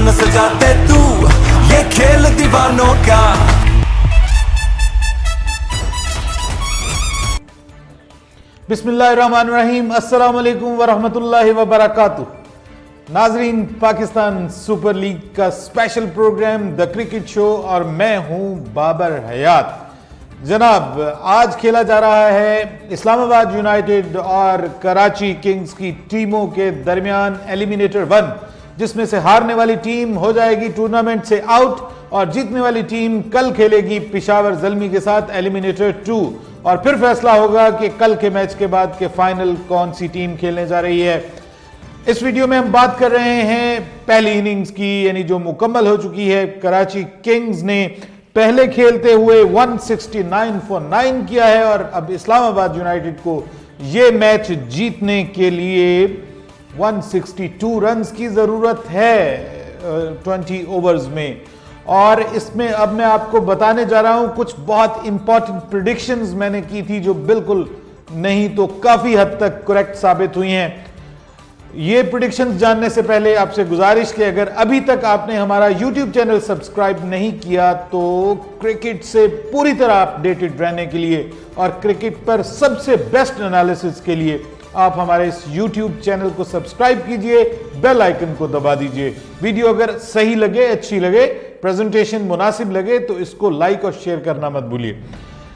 न सजाते तू ये खेल दीवानों का। बिस्मिल्लाहिर्रहमानिर्रहीम, अस्सलाम वालेकुम वरहमतुल्लाहि वबरकातुह। नाजरीन, पाकिस्तान सुपर लीग का special program the cricket show और मैं हूं बाबर हयात। जनाब, आज खेला जा रहा है इस्लामाबाद यूनाइटेड और कराची किंग्स की टीमों के दरमियान एलिमिनेटर 1, जिसमें से हारने वाली टीम हो जाएगी टूर्नामेंट से आउट और जीतने वाली टीम कल खेलेगी पेशावर ज़ल्मी के साथ एलिमिनेटर 2। और फिर फैसला होगा कि कल के मैच के बाद के फाइनल कौन सी टीम खेलने जा रही है। इस वीडियो में हम बात कर रहे हैं पहली इनिंग्स की, यानी जो मुकम्मल हो चुकी है। कराची किंग्स ने पहले खेलते हुए 169 फॉर 9 किया है और अब इस्लामाबाद यूनाइटेड को यह मैच जीतने के लिए 162 रन्स की जरूरत है 20 ओवर्स में। और इसमें अब मैं आपको बताने जा रहा हूं कुछ बहुत इंपॉर्टेंट प्रेडिक्शंस मैंने की थी, जो बिल्कुल नहीं तो काफी हद तक करेक्ट साबित हुई हैं। ये प्रेडिक्शंस जानने से पहले आपसे गुजारिश कि अगर अभी तक आपने हमारा YouTube चैनल सब्सक्राइब नहीं किया तो क्रिकेट से पूरी तरह अपडेटेड रहने के लिए और क्रिकेट पर सबसे बेस्ट एनालिसिस के लिए आप हमारे इस YouTube चैनल को सब्सक्राइब कीजिए, बेल आइकन को दबा दीजिए। वीडियो अगर सही लगे, अच्छी लगे, प्रेजेंटेशन मुनासिब लगे तो इसको लाइक और शेयर करना मत भूलिए।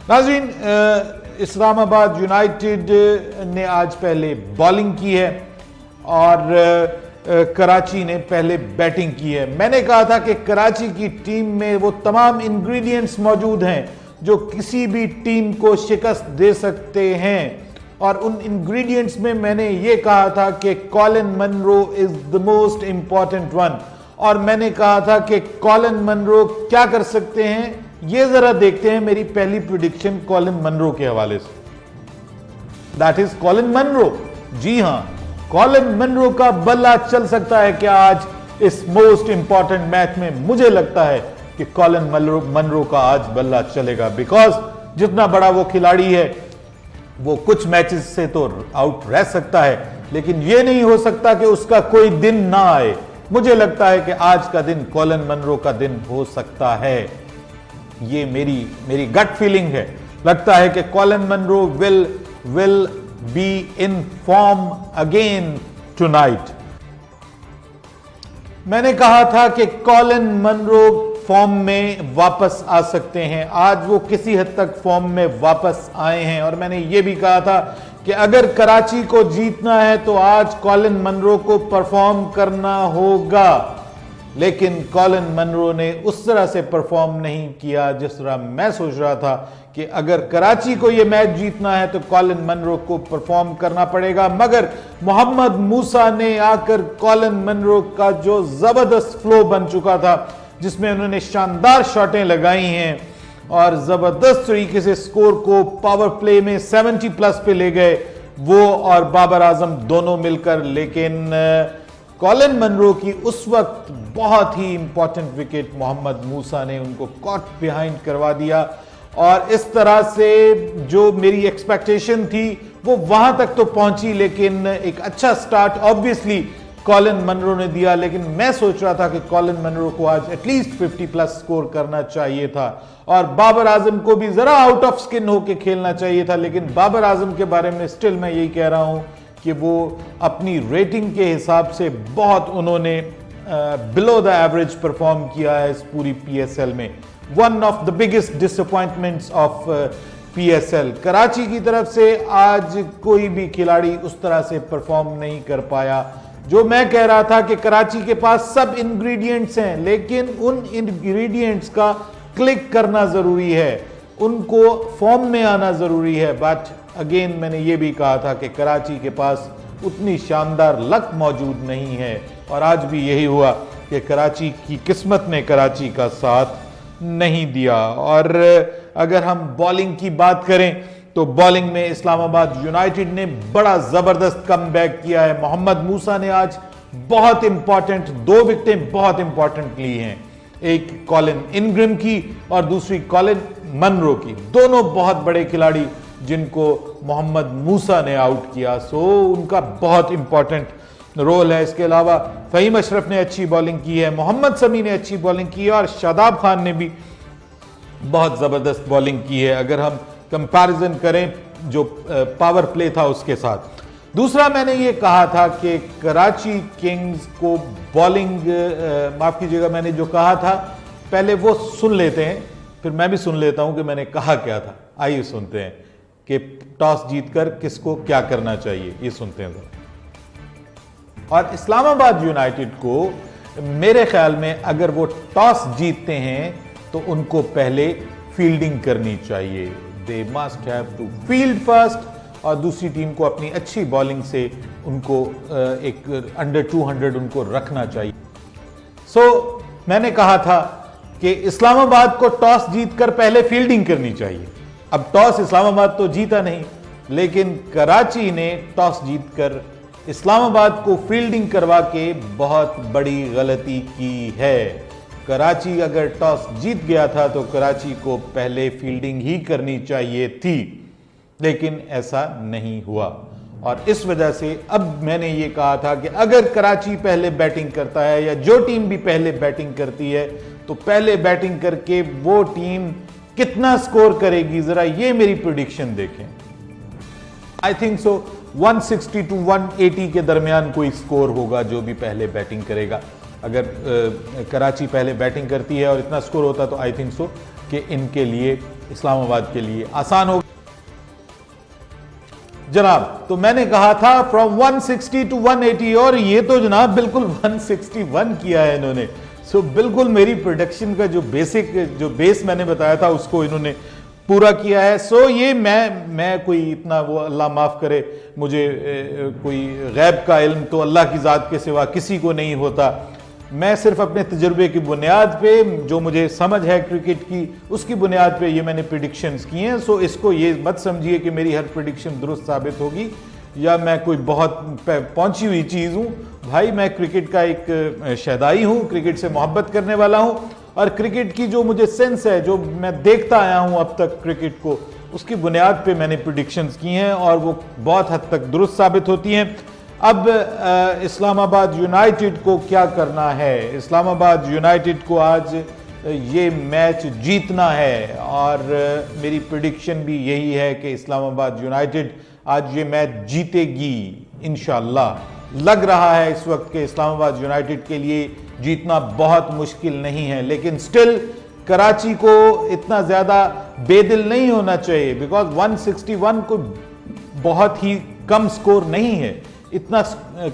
नाज़रीन, इस्लामाबाद यूनाइटेड ने आज पहले बॉलिंग की है और कराची ने पहले बैटिंग की है। मैंने कहा था कि कराची की टीम में वो तमाम इंग्रेडिएंट्स मौजूद हैं जो किसी भी टीम को शिकस्त दे सकते हैं, और उन इंग्रेडिएंट्स में मैंने ये कहा था कि Colin Munro is the most important one. और मैंने कहा था कि कॉलिन मनरो क्या कर सकते हैं, ये जरा देखते हैं मेरी पहली प्रेडिक्शन कॉलिन मनरो के हवाले से। That is Colin Munro. जी हां, कॉलिन मनरो का बल्ला चल सकता है क्या आज इस मोस्ट इंपॉर्टेंट मैच में? मुझे लगता है कि कॉलिन मनरो का आज बल्ला चलेगा, बिकॉज जितना बड़ा वो खिलाड़ी है वो कुछ मैचेस से तो आउट रह सकता है, लेकिन यह नहीं हो सकता कि उसका कोई दिन ना आए। मुझे लगता है कि आज का दिन कॉलिन मनरो का दिन हो सकता है। ये मेरी गट फीलिंग है। लगता है कि Colin Munro will be in form again tonight। मैंने कहा था कि कॉलिन मनरो फॉर्म में वापस आ सकते हैं। आज वो किसी हद तक फॉर्म में वापस आए हैं और मैंने ये भी कहा था कि अगर कराची को जीतना है तो आज कॉलिन मनरो को परफॉर्म करना होगा। लेकिन कॉलिन मनरो ने उस तरह से परफॉर्म नहीं किया जिस तरह मैं सोच रहा था कि अगर कराची को यह मैच जीतना है तो कॉलिन मनरो को परफॉर्म करना पड़ेगा। मगर मोहम्मद मूसा ने आकर कॉलिन मनरो का जो जबरदस्त फ्लो बन चुका था, जिसमें उन्होंने शानदार शॉटें लगाई हैं और जबरदस्त तरीके से स्कोर को पावर प्ले में 70 प्लस पे ले गए, वो और बाबर आजम दोनों मिलकर। लेकिन कॉलिन मनरो की उस वक्त बहुत ही इंपॉर्टेंट विकेट मोहम्मद मूसा ने उनको कॉट बिहाइंड करवा दिया और इस तरह से जो मेरी एक्सपेक्टेशन थी वो वहां तक तो पहुंची, लेकिन एक अच्छा स्टार्ट ऑब्वियसली कॉलिन मनरो ने दिया। लेकिन मैं सोच रहा था कि कॉलिन मनरो को आज एटलीस्ट 50 प्लस स्कोर करना चाहिए था और बाबर आजम को भी जरा आउट ऑफ स्किन होकर खेलना चाहिए था। लेकिन बाबर आजम के बारे में स्टिल मैं यही कह रहा हूं कि वो अपनी रेटिंग के हिसाब से बहुत उन्होंने बिलो द एवरेज परफॉर्म किया है इस पूरी PSL में। One of the biggest disappointments of PSL। Karachi की तरफ से आज कोई भी खिलाड़ी उस तरह से परफॉर्म नहीं कर पाया। जो मैं कह रहा था कि कराची के पास सब इंग्रेडिएंट्स हैं, लेकिन उन इंग्रेडिएंट्स का क्लिक करना जरूरी है, उनको फॉर्म में आना जरूरी है। बट अगेन मैंने ये भी कहा था कि कराची के पास उतनी शानदार लक मौजूद नहीं है और आज भी यही हुआ कि कराची की किस्मत ने कराची का साथ नहीं दिया। और अगर हम बॉलिंग की बात करें तो बॉलिंग में इस्लामाबाद यूनाइटेड ने बड़ा जबरदस्त कमबैक किया है। मोहम्मद मूसा ने आज बहुत इंपॉर्टेंट 2 विकेटें बहुत इंपॉर्टेंट ली हैं, एक कॉलिन इनग्रिम की और दूसरी कॉलिन मनरो की। दोनों बहुत बड़े खिलाड़ी जिनको मोहम्मद मूसा ने आउट किया, सो उनका बहुत इंपॉर्टेंट रोल है। इसके अलावा फ़हीम अशरफ ने अच्छी बॉलिंग की है, मोहम्मद शमी ने अच्छी बॉलिंग की है और शादाब खान ने भी बहुत ज़बरदस्त बॉलिंग की है अगर हम कंपैरिजन करें जो पावर प्ले था उसके साथ। दूसरा मैंने ये कहा था कि कराची किंग्स को बॉलिंग, माफ़ कीजिएगा मैंने जो कहा था पहले वो सुन लेते हैं, फिर मैं भी सुन लेता हूं कि मैंने कहा क्या था। आइए सुनते हैं कि टॉस जीतकर किसको क्या करना चाहिए, ये सुनते हैं जरा। और इस्लामाबाद यूनाइटेड को मेरे ख्याल में अगर वो टॉस जीतते हैं तो उनको पहले फील्डिंग करनी चाहिए। They must have to field first और दूसरी टीम को अपनी अच्छी बॉलिंग से उनको एक अंडर 200 उनको रखना चाहिए। मैंने कहा था कि इस्लामाबाद को टॉस जीतकर पहले फील्डिंग करनी चाहिए। अब टॉस इस्लामाबाद तो जीता नहीं, लेकिन कराची ने टॉस जीतकर इस्लामाबाद को फील्डिंग करवा के बहुत बड़ी गलती की है। कराची अगर टॉस जीत गया था तो कराची को पहले फील्डिंग ही करनी चाहिए थी, लेकिन ऐसा नहीं हुआ। और इस वजह से अब मैंने ये कहा था कि अगर कराची पहले बैटिंग करता है या जो टीम भी पहले बैटिंग करती है तो पहले बैटिंग करके वो टीम कितना स्कोर करेगी, जरा ये मेरी प्रेडिक्शन देखें। आई थिंक सो 160 टू 180 के दरमियान कोई स्कोर होगा जो भी पहले बैटिंग करेगा। अगर कराची पहले बैटिंग करती है और इतना स्कोर होता तो आई थिंक सो कि इनके लिए, इस्लामाबाद के लिए आसान होगा जनाब। तो मैंने कहा था फ्रॉम 160 टू 180 और ये तो जनाब बिल्कुल 161 किया है इन्होंने। बिल्कुल मेरी प्रोडक्शन का जो बेस मैंने बताया था उसको इन्होंने पूरा किया है। ये मैं कोई इतना, वो अल्लाह माफ करे मुझे, कोई गैब का इल्म तो अल्लाह की ज़ात के सिवा किसी को नहीं होता। मैं सिर्फ अपने तजुर्बे की बुनियाद पे, जो मुझे समझ है क्रिकेट की, उसकी बुनियाद पे ये मैंने प्रेडिक्शंस की हैं। इसको ये मत समझिए कि मेरी हर प्रेडिक्शन दुरुस्त साबित होगी या मैं कोई बहुत पहुंची हुई चीज़ हूँ। भाई मैं क्रिकेट का एक शहदाई हूँ, क्रिकेट से मोहब्बत करने वाला हूँ और क्रिकेट की जो मुझे सेंस है, जो मैं देखता आया हूँ अब तक क्रिकेट को, उसकी बुनियाद पे मैंने प्रेडिक्शंस की हैं और वो बहुत हद तक दुरुस्त साबित होती हैं। अब इस्लामाबाद यूनाइटेड को क्या करना है? इस्लामाबाद यूनाइटेड को आज ये मैच जीतना है और मेरी प्रेडिक्शन भी यही है कि इस्लामाबाद यूनाइटेड आज ये मैच जीतेगी इंशाअल्लाह। लग रहा है इस वक्त के इस्लामाबाद यूनाइटेड के लिए जीतना बहुत मुश्किल नहीं है, लेकिन स्टिल कराची को इतना ज़्यादा बेदिल नहीं होना चाहिए, बिकॉज 161 को बहुत ही कम स्कोर नहीं है, इतना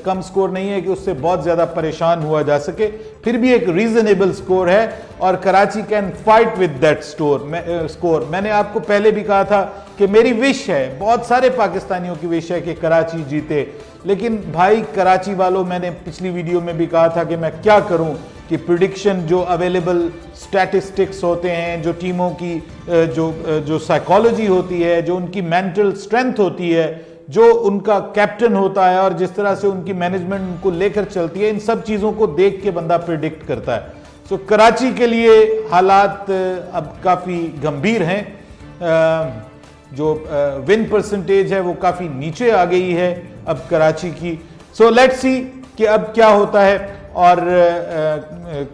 कम स्कोर नहीं है कि उससे बहुत ज़्यादा परेशान हुआ जा सके, फिर भी एक रीजनेबल स्कोर है और Karachi can fight with that score. मैंने आपको पहले भी कहा था कि मेरी विश है, बहुत सारे पाकिस्तानियों की विश है कि कराची जीते, लेकिन भाई कराची वालों, मैंने पिछली वीडियो में भी कहा था कि मैं क्या करूं कि प्रिडिक्शन, जो अवेलेबल स्टैटिस्टिक्स होते हैं, जो टीमों की जो साइकोलॉजी होती है, जो उनकी मेंटल स्ट्रेंथ होती है, जो उनका कैप्टन होता है और जिस तरह से उनकी मैनेजमेंट उनको लेकर चलती है, इन सब चीज़ों को देख के बंदा प्रिडिक्ट करता है। कराची के लिए हालात अब काफ़ी गंभीर हैं, जो विन परसेंटेज है वो काफ़ी नीचे आ गई है अब कराची की। लेट्स सी कि अब क्या होता है और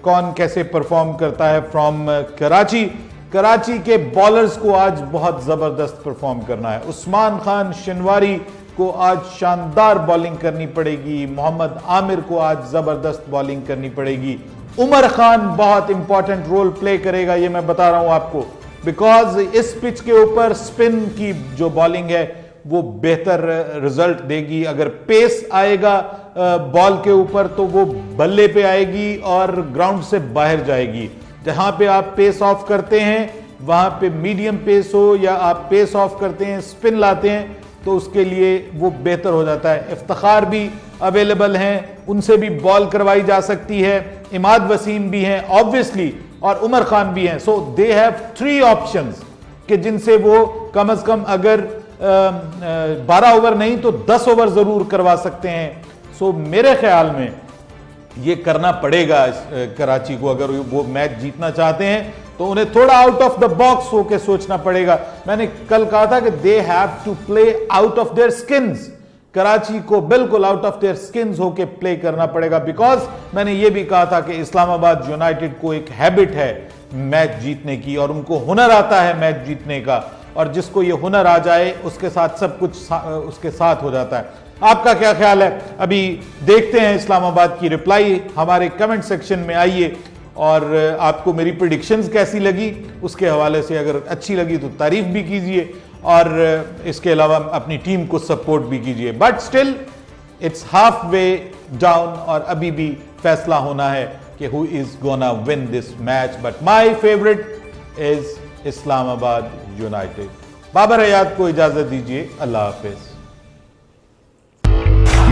कौन कैसे परफॉर्म करता है फ्रॉम कराची। कराची के बॉलर्स को आज बहुत ज़बरदस्त परफॉर्म करना है। उस्मान खान शनवारी को आज शानदार बॉलिंग करनी पड़ेगी, मोहम्मद आमिर को आज ज़बरदस्त बॉलिंग करनी पड़ेगी, उमर खान बहुत इंपॉर्टेंट रोल प्ले करेगा, ये मैं बता रहा हूं आपको, बिकॉज इस पिच के ऊपर स्पिन की जो बॉलिंग है वो बेहतर रिजल्ट देगी। अगर पेस आएगा बॉल के ऊपर तो वो बल्ले पे आएगी और ग्राउंड से बाहर जाएगी। जहां पे आप पेस ऑफ करते हैं, वहां पे मीडियम पेस हो या आप पेस ऑफ करते हैं, स्पिन लाते हैं, तो उसके लिए वो बेहतर हो जाता है। इफ्तिखार भी अवेलेबल हैं, उनसे भी बॉल करवाई जा सकती है, इमाद वसीम भी हैं ऑब्वियसली, और उमर खान भी हैं। दे हैव 3 ऑप्शंस कि जिनसे वो कम से कम अगर 12 ओवर नहीं तो 10 ओवर जरूर करवा सकते हैं। मेरे ख्याल में ये करना पड़ेगा कराची को, अगर वो मैच जीतना चाहते हैं तो उन्हें थोड़ा आउट ऑफ द बॉक्स होकर सोचना पड़ेगा। मैंने कल कहा था कि they have to play out of their skins, Karachi को बिल्कुल आउट ऑफ देयर स्किन्स होके प्ले करना पड़ेगा, बिकॉज मैंने ये भी कहा था कि इस्लामाबाद यूनाइटेड को एक हैबिट है मैच जीतने की और उनको हुनर आता है मैच जीतने का, और जिसको ये हुनर आ जाए उसके साथ सब कुछ उसके साथ हो जाता है। आपका क्या ख्याल है? अभी देखते हैं इस्लामाबाद की रिप्लाई, हमारे कमेंट सेक्शन में आइए और आपको मेरी प्रेडिक्शंस कैसी लगी उसके हवाले से अगर अच्छी लगी तो तारीफ भी कीजिए और इसके अलावा अपनी टीम को सपोर्ट भी कीजिए। But still it's half way down और अभी भी फैसला होना है कि who is gonna win this match, but my favourite is Islamabad United. Babar Hayat को इजाजत दीजिए, अल्लाह हाफिज।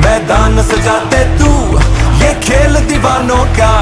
मैदान सजाते तू ये खेल दीवानों का।